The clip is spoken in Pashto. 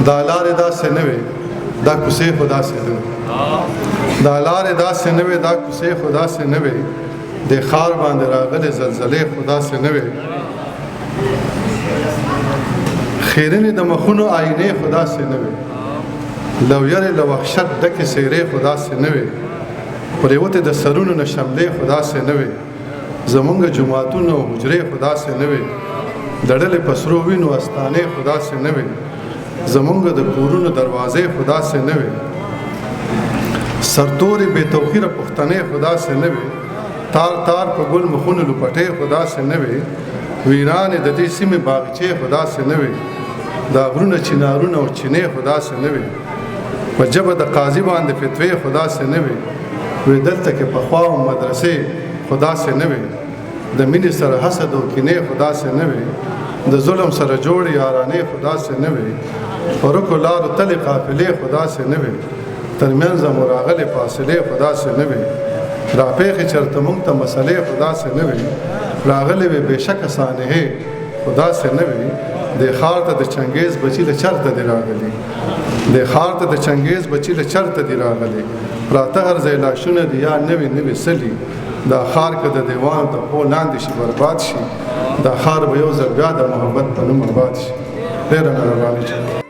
دا لارې داسې نه وي دا کوڅې خو داسې نه وي دا لارې داسې نه وي دا کوڅې خو داسې نه وي د ښار باندې راغلې زلزلې خو داسې نه وي خیرنې د مخونو آینې خو داسې نه وي لو یرې له وحشت ډکې څېرې خو داسې نه وي پرېوتې د سرونو نه شملې خو داسې نه وي زمونږ جوماتونه او حجرې خو داسې نه وي د ډلې په سرو وینو استانې خو داسې نه وي زمونږ د کورونو دروازې خو داسې نه وي سرتورې بې توخیره پښتنې خو داسې نه وي تار تار په ګل مخونو لپټې خو داسې نه وي ویرانې د دې سیمې باغچې خو داسې نه وي دا غرونه چنارونه او چینې خو داسې نه وي په ژبه د قاضي باندې فتوې خو داسې نه وي وی دلته کې پخوا مدرسې خو داسې نه وي د مینې سره حسد او کینې خو داسې نه وي د ظلم سره جوړې یارانې خو داسې نه وي په رکو لارو تلې قافلې خو داسې نه وي تر منځه مو راغلې فاصلې خو داسې نه وي راپېښې چېرته موږ ته مسلې خو داسې نه وي راغلې وې بېشکه سانحې خو داسې نه وي دې ښار ته د چنګیز بچي له چرته دې راغلي دې ښار ته د چنګیز بچي له چرته دې راغلي پراته هر ځای لاشونه دي یا نوي نوي سلي دا ښار که د دیوانو د پښو لاندې شي برباد شي دا ښار به یو ځل بیا د محبت په نوم آباد شي ډېره مهرباني